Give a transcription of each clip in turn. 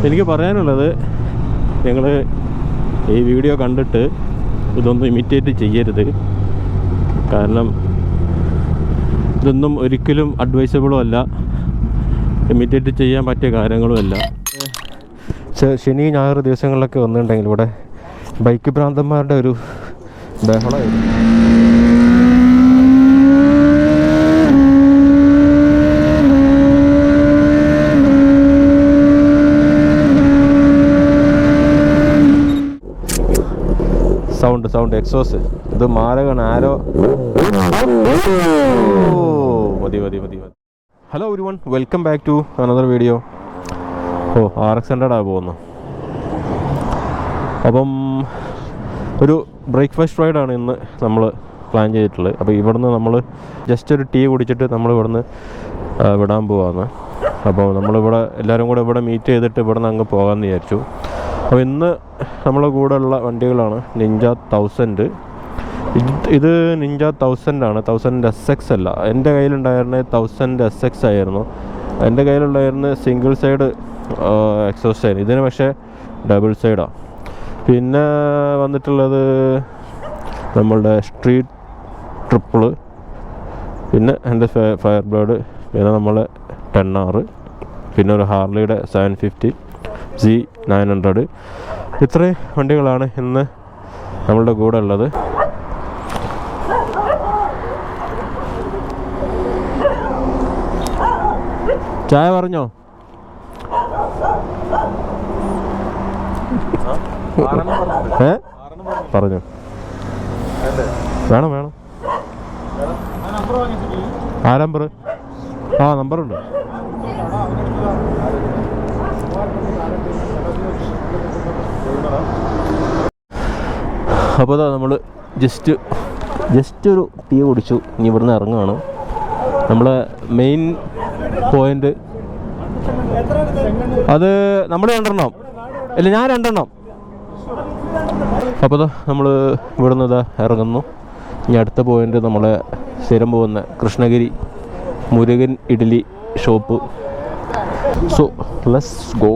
എനിക്ക് പറയാനുള്ളത്, നിങ്ങൾ ഈ വീഡിയോ കണ്ടിട്ട് ഇതൊന്നും ഇമിറ്റേറ്റ് ചെയ്യരുത്. കാരണം ഇതൊന്നും ഒരിക്കലും അഡ്വൈസബിളും അല്ല, ഇമിറ്റേറ്റ് ചെയ്യാൻ പറ്റിയ കാര്യങ്ങളും അല്ല. ശനി ഞായർ ദിവസങ്ങളിലൊക്കെ വന്നിട്ടുണ്ടെങ്കിൽ ഇവിടെ ബൈക്ക് ഭ്രാന്തന്മാരുടെ ഒരു ബഹളമായിരുന്നു. സൗണ്ട് എക്സോസ് ഇത് മാരകമാണ്. ആരോ മതി. Hello everyone, welcome back to another video. RX 100 പോകുന്നു. അപ്പം ഒരു ബ്രേക്ക്ഫാസ്റ്റ് റൈഡാണ് ഇന്ന് നമ്മൾ പ്ലാൻ ചെയ്തിട്ടുള്ളത്. അപ്പോൾ ഇവിടുന്ന് നമ്മൾ ജസ്റ്റ് ഒരു ടീ കുടിച്ചിട്ട് നമ്മൾ ഇവിടുന്ന് വിടാൻ പോവാന്ന്. അപ്പോൾ നമ്മളിവിടെ എല്ലാവരും കൂടെ ഇവിടെ മീറ്റ് ചെയ്തിട്ട് ഇവിടുന്ന് അങ്ങ് പോകാമെന്ന് വിചാരിച്ചു. അപ്പോൾ ഇന്ന് നമ്മളെ കൂടെ ഉള്ള വണ്ടികളാണ് നിഞ്ച 1000. ഇത് നിഞ്ച 1000 ആണ്, 1000 SX അല്ല. എൻ്റെ കയ്യിലുണ്ടായിരുന്നത് 1000 SX ആയിരുന്നു. എൻ്റെ കയ്യിലുണ്ടായിരുന്ന സിംഗിൾ സൈഡ് എക്സോസ്റ്റ് ആയിരുന്നു. ഇതിന് പക്ഷേ ഡബിൾ സൈഡാണ്. പിന്നെ വന്നിട്ടുള്ളത് നമ്മളുടെ സ്ട്രീറ്റ് ട്രിപ്പിള്, പിന്നെ എൻ്റെ ഫയർ ബ്ലേഡ്, പിന്നെ നമ്മളെ 10R, പിന്നെ ഒരു ഹാർലിയുടെ 750 Z900. ഇത്രയും വണ്ടികളാണ് ഇന്ന് നമ്മളുടെ കൂടെ ഉള്ളത്. ചായ പറഞ്ഞോ? പറഞ്ഞു. വേണം. ആ നമ്പർ, നമ്പറുണ്ട്. അപ്പോൾ നമ്മൾ ജസ്റ്റ് ഒരു ടീ കുടിച്ചു. ഇനി ഇവിടുന്ന് ഇറങ്ങുകയാണ്. നമ്മളെ മെയിൻ പോയിന്റ് അത് നമ്മൾ 2 ഇല്ല, ഞാൻ 2. അപ്പോൾ നമ്മൾ ഇവിടുന്ന് ഇറങ്ങുന്നു. ഇനി അടുത്ത പോയിന്റ് നമ്മളെ സ്ഥിരം പോകുന്ന Krishnagiri Murugan idli shop. So let's go.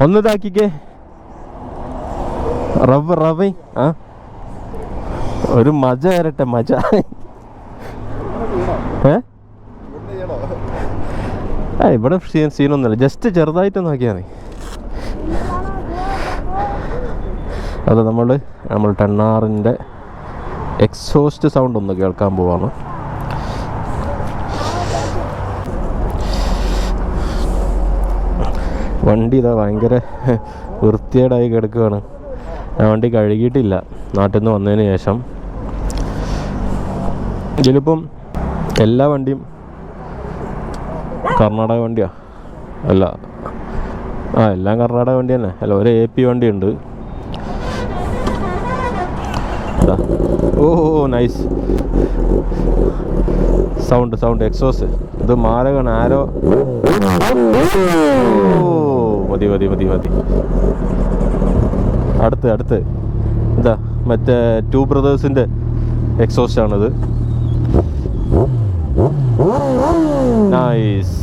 ഒന്ന് ഇതാക്കിക്കേ. റവ ഒരു മജ വരട്ടെ, മജ. ഇവിടെ സീനൊന്നുമില്ല, ജസ്റ്റ് ചെറുതായിട്ട് നോക്കിയാൽ മതി. അത് നമ്മൾ 10Rൻ്റെ എക്സോസ്റ്റ് സൗണ്ട് ഒന്ന് കേൾക്കാൻ പോവാണ്. വണ്ടി ഇതാ ഭയങ്കര വൃത്തികേടായി കിടക്കുകയാണ്. ആ വണ്ടി കഴുകിയിട്ടില്ല നാട്ടിൽ നിന്ന് വന്നതിന് ശേഷം. ഇതിലിപ്പം എല്ലാ വണ്ടിയും കർണാടക വണ്ടിയാണ്. അല്ല, എല്ലാം കർണാടക വണ്ടി തന്നെ. അല്ല, ഒരു AP വണ്ടിയുണ്ട്. നൈസ് സൗണ്ട് എക്സോസ് ഇത് മാരകമാണ്. ആരോ മതി. അടുത്ത് ഇതാ മറ്റേ 2 ബ്രദേഴ്സിൻ്റെ എക്സോസ്റ്റ് ആണിത്. നൈസ്.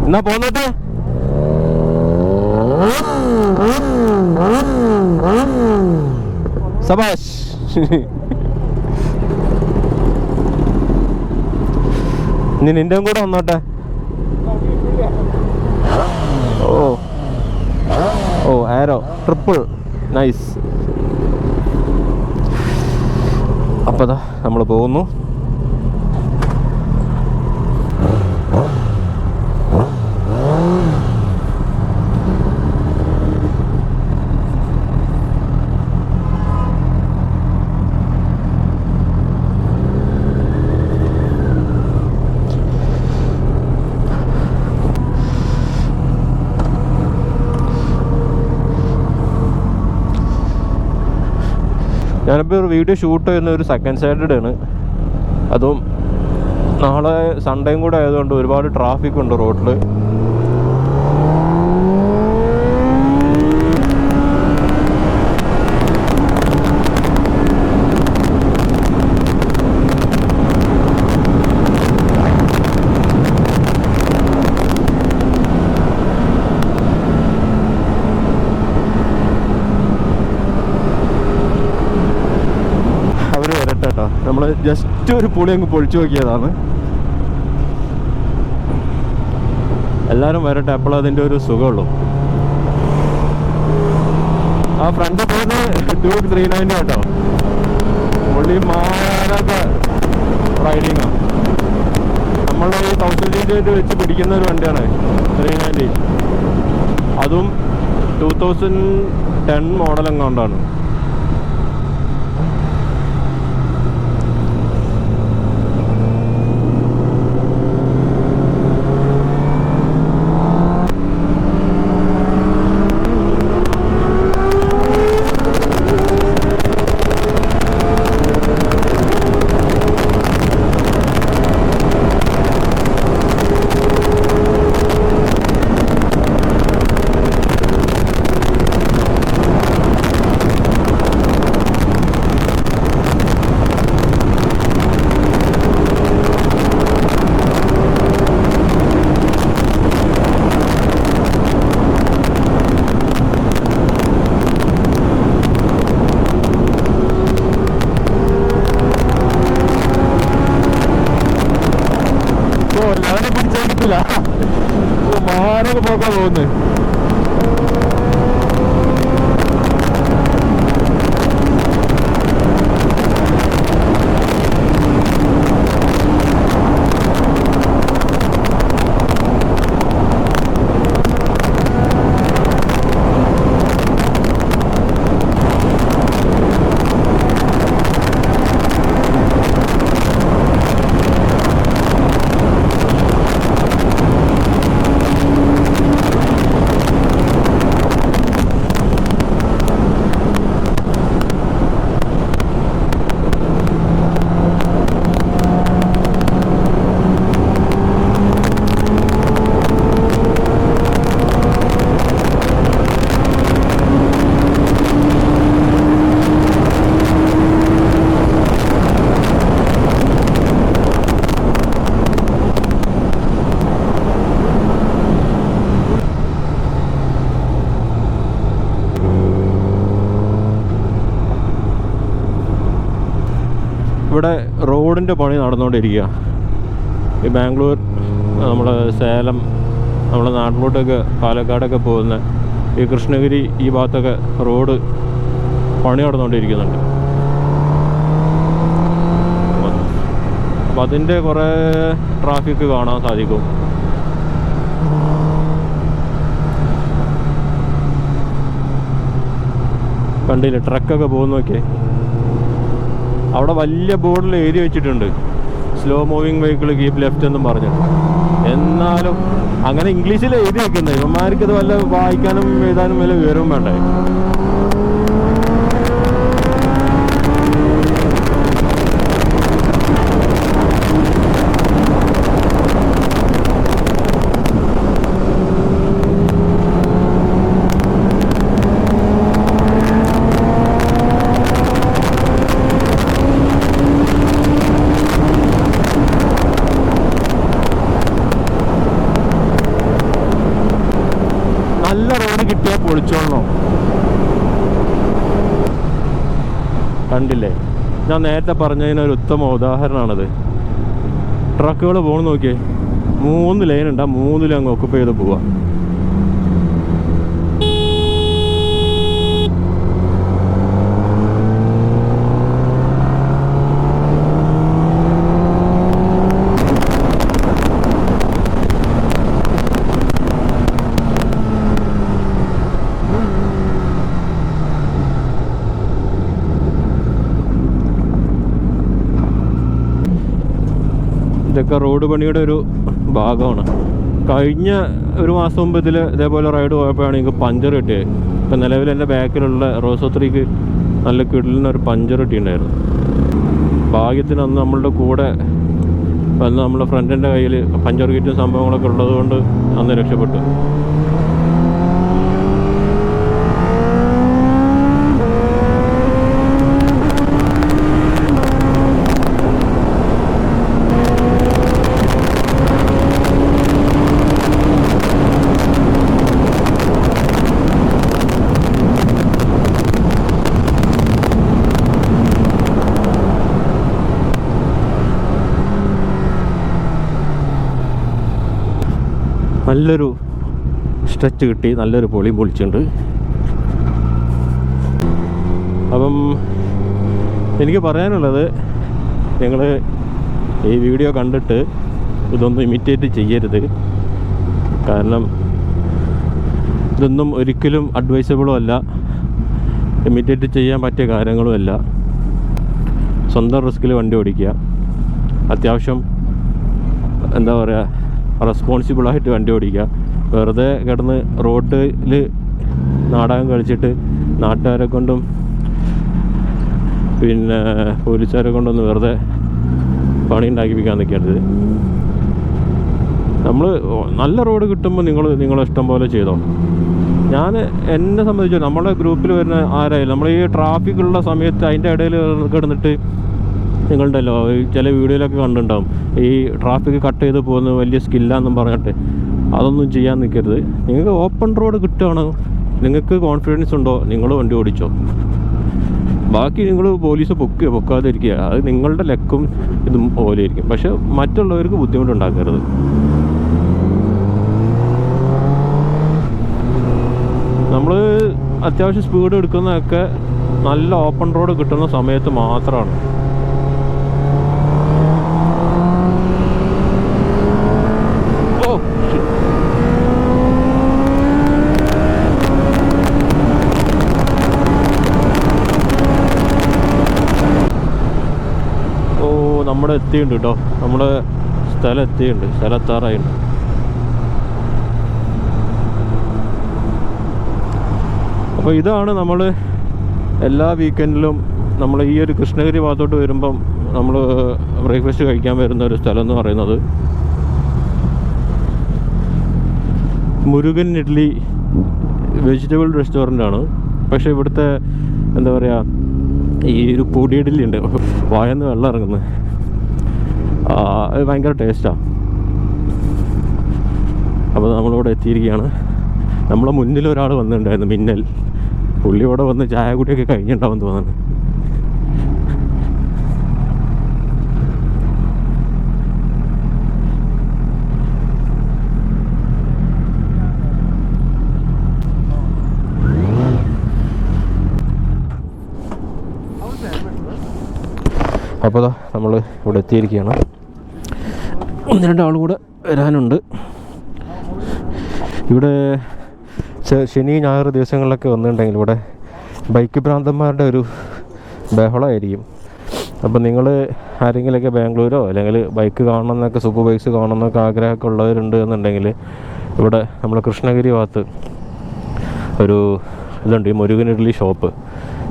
എന്നാ പോന്നട്ടെ. സബാഷ്. ഇനി നിന്റെ കൂടെ വന്നോട്ടെ. ആരോ ട്രിപ്പിൾ. നൈസ്. അപ്പോൾ നമ്മൾ പോകുന്നു. ഞാനിപ്പോൾ ഒരു വീഡിയോ ഷൂട്ട് ചെയ്യുന്ന ഒരു സെക്കൻഡ് സൈഡഡ് ആണ്. അതും നാളെ സൺഡേയും കൂടെ ആയതുകൊണ്ട് ഒരുപാട് ട്രാഫിക് ഉണ്ട് റോഡിൽ. നമ്മൾ ജസ്റ്റ് ഒരു പുളി അങ്ങ് പൊളിച്ചു നോക്കിയതാണ്. എല്ലാവരും വരട്ടെ, അപ്പോൾ അതിൻ്റെ ഒരു സുഖമുള്ളൂ. ആ ഫ്രണ്ട് പോകുന്നത് ഡ്യൂക്ക് 390 കേട്ടോ. പുള്ളി മാരക റൈഡിങ്ങാണ്. നമ്മളുടെ ഈ 1000 വെച്ച് പിടിക്കുന്ന ഒരു വണ്ടിയാണ് 390. അതും 2010 മോഡൽ എങ്ങാണ്ടാണ്. മാരൊക്കെ പോക്കാൻ പോകുന്നത്. ഇവിടെ റോഡിൻ്റെ പണി നടന്നുകൊണ്ടിരിക്കുക. ഈ ബാംഗ്ലൂർ, നമ്മുടെ സേലം, നമ്മുടെ നാട്ടിലോട്ടൊക്കെ പാലക്കാടൊക്കെ പോകുന്ന ഈ കൃഷ്ണഗിരി ഈ ഭാഗത്തൊക്കെ റോഡ് പണി നടന്നുകൊണ്ടിരിക്കുന്നുണ്ട്. അപ്പം അതിൻ്റെ കുറേ ട്രാഫിക് കാണാൻ സാധിക്കും. കണ്ടില്ലേ ട്രക്കൊക്കെ പോകുന്നൊക്കെ. അവിടെ വലിയ ബോർഡിൽ എഴുതി വെച്ചിട്ടുണ്ട് slow moving vehicle keep left എന്നും പറഞ്ഞിട്ട്. എന്നാലും അങ്ങനെ ഇംഗ്ലീഷിൽ എഴുതി വെക്കുന്നത്, ഇവന്മാർക്ക് ഇത് വല്ല വായിക്കാനും എഴുതാനും വല്ല വിവരവും വേണ്ടേ. നല്ല റോഡ് കിട്ടിയാൽ പൊളിച്ചോളണോ. കണ്ടില്ലേ, ഞാൻ നേരത്തെ പറഞ്ഞതിനൊരു ഉത്തമ ഉദാഹരണമാണത്. ട്രക്കുകൾ പോകണം നോക്കിയേ, 3 ലൈൻ ഉണ്ട്, 3 അങ്ങ് ഒക്കുപ്പ് ചെയ്ത് പോവാം. ഇതൊക്കെ റോഡ് പണിയുടെ ഒരു ഭാഗമാണ്. കഴിഞ്ഞ ഒരു മാസം മുമ്പ് ഇതേപോലെ റൈഡ് പോയപ്പോഴാണ് എനിക്ക് പഞ്ചർ കിട്ടിയത്. ഇപ്പം നിലവിൽ എൻ്റെ ബാക്കിലുള്ള റോസോ 3ക്ക് നല്ല കിടലിനൊരു പഞ്ചർ കിട്ടിയിട്ടുണ്ടായിരുന്നു. ഭാഗ്യത്തിന് അന്ന് നമ്മളുടെ കൂടെ വന്ന് നമ്മുടെ ഫ്രണ്ടിൻ്റെ കയ്യിൽ പഞ്ചർ കിറ്റും സംഭവങ്ങളൊക്കെ ഉള്ളത് കൊണ്ട് അന്ന് രക്ഷപ്പെട്ടു. നല്ലൊരു സ്ട്രെച്ച് കിട്ടി, നല്ലൊരു പൊളിയും പൊളിച്ചിട്ടുണ്ട്. അപ്പം എനിക്ക് പറയാനുള്ളത്, നിങ്ങൾ ഈ വീഡിയോ കണ്ടിട്ട് ഇതൊന്നും ഇമിറ്റേറ്റ് ചെയ്യരുത്. കാരണം ഇതൊന്നും ഒരിക്കലും അഡ്വൈസബിളും അല്ല, ഇമിറ്റേറ്റ് ചെയ്യാൻ പറ്റിയ കാര്യങ്ങളും അല്ല. സ്വന്തം റിസ്കിൽ വണ്ടി ഓടിക്കുക, അത്യാവശ്യം എന്താ പറയുക, റെസ്പോൺസിബിളായിട്ട് വണ്ടി ഓടിക്കുക. വെറുതെ കിടന്ന് റോഡിൽ നാടകം കളിച്ചിട്ട് നാട്ടുകാരെ കൊണ്ടും പിന്നെ പോലീസുകാരെ കൊണ്ടൊന്നും വെറുതെ പണി ഉണ്ടാക്കിപ്പിക്കാൻ നിൽക്കരുത്. നമ്മൾ നല്ല റോഡ് കിട്ടുമ്പോൾ നിങ്ങളെ ഇഷ്ടം പോലെ ചെയ്തോ. എന്നെ സംബന്ധിച്ച് നമ്മളെ ഗ്രൂപ്പിൽ വരുന്ന ആരായാലും നമ്മൾ ഈ ട്രാഫിക്കുള്ള സമയത്ത് അതിൻ്റെ ഇടയിൽ കിടന്നിട്ട്, നിങ്ങളുണ്ടല്ലോ ചില വീഡിയോയിലൊക്കെ കണ്ടിട്ടുണ്ടാവും, ഈ ട്രാഫിക് കട്ട് ചെയ്ത് പോകുന്നത് വലിയ സ്കില്ലാന്നും പറഞ്ഞിട്ട് അതൊന്നും ചെയ്യാൻ നിൽക്കരുത്. നിങ്ങൾക്ക് ഓപ്പൺ റോഡ് കിട്ടുകയാണ്, നിങ്ങൾക്ക് കോൺഫിഡൻസ് ഉണ്ടോ, നിങ്ങൾ വണ്ടി ഓടിച്ചോ. ബാക്കി നിങ്ങൾ പോലീസ് പൊക്കാതിരിക്കുക, അത് നിങ്ങളുടെ ലക്കും ഇതും പോലെ ഇരിക്കും. പക്ഷെ മറ്റുള്ളവർക്ക് ബുദ്ധിമുട്ടുണ്ടാക്കരുത്. നമ്മൾ അത്യാവശ്യം സ്പീഡ് എടുക്കുന്നതൊക്കെ നല്ല ഓപ്പൺ റോഡ് കിട്ടുന്ന സമയത്ത് മാത്രമാണ്. നമ്മുടെ എത്തിയുണ്ട് കേട്ടോ, നമ്മുടെ സ്ഥലം എത്തിയുണ്ട്, സ്ഥലത്താറായുണ്ട്. അപ്പോൾ ഇതാണ് നമ്മൾ എല്ലാ വീക്കെൻഡിലും നമ്മൾ ഈ ഒരു കൃഷ്ണഗിരി ഭാഗത്തോട്ട് വരുമ്പം നമ്മൾ ബ്രേക്ക്ഫാസ്റ്റ് കഴിക്കാൻ വരുന്ന ഒരു സ്ഥലം എന്ന് പറയുന്നത് മുരുകൻ ഇഡ്ഡലി വെജിറ്റബിൾ റെസ്റ്റോറൻ്റ് ആണ്. പക്ഷേ ഇവിടുത്തെ എന്താ പറയുക, ഈ ഒരു പൊടി ഇഡ്ഡലി ഉണ്ട്, വായന്ന് വെള്ളം ഇറങ്ങുന്നത്, അത് ഭയങ്കര ടേസ്റ്റാണ്. അപ്പോൾ നമ്മളിവിടെ എത്തിയിരിക്കുകയാണ്. നമ്മളെ മുന്നിൽ ഒരാൾ വന്നിട്ടുണ്ടായിരുന്നു, മിന്നൽ. പുള്ളി ഇവിടെ വന്ന് ചായ കുടിയൊക്കെ കഴിഞ്ഞിട്ടുണ്ടാവും തോന്നുന്നു. അപ്പോൾ നമ്മൾ ഇവിടെ എത്തിയിരിക്കുകയാണ്. 1-2 ആൾ കൂടെ വരാനുണ്ട്. ഇവിടെ ശനി ഞായർ ദിവസങ്ങളിലൊക്കെ വന്നിട്ടുണ്ടെങ്കിൽ ഇവിടെ ബൈക്ക് ഭ്രാന്തന്മാരുടെ ഒരു ബഹളമായിരിക്കും. അപ്പം നിങ്ങൾ ആരെങ്കിലുമൊക്കെ ബാംഗ്ലൂരോ അല്ലെങ്കിൽ ബൈക്ക് കാണണമെന്നൊക്കെ, സൂപ്പർ ബൈക്സ് കാണണമെന്നൊക്കെ ആഗ്രഹമൊക്കെ ഉള്ളവരുണ്ട് എന്നുണ്ടെങ്കിൽ ഇവിടെ നമ്മുടെ കൃഷ്ണഗിരി ഭാഗത്ത് ഒരു ഇതുണ്ട്, ഈ മുരുകൻ ഇഡ്ഡലി ഷോപ്പ്.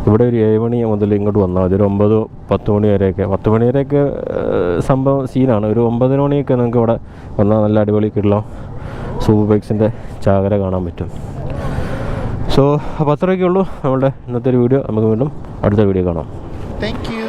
ഇവിടെ ഒരു 7 മണി മുതൽ ഇങ്ങോട്ട് വന്നാൽ മതി. ഒരു 9-10 മണി വരെയൊക്കെ, 10 മണി വരെയൊക്കെ സംഭവം സീനാണ്. ഒരു 9 മണിയൊക്കെ നിങ്ങൾക്ക് ഇവിടെ വന്നാൽ നല്ല അടിപൊളിക്കുള്ള സൂപ്പർ ബൈക്സിൻ്റെ ചാകര കാണാൻ പറ്റും. അപ്പോൾ അത്രയൊക്കെ ഉള്ളൂ നമ്മളുടെ ഇന്നത്തെ ഒരു വീഡിയോ. നമുക്ക് വീണ്ടും അടുത്ത വീഡിയോ കാണാം. Thank you.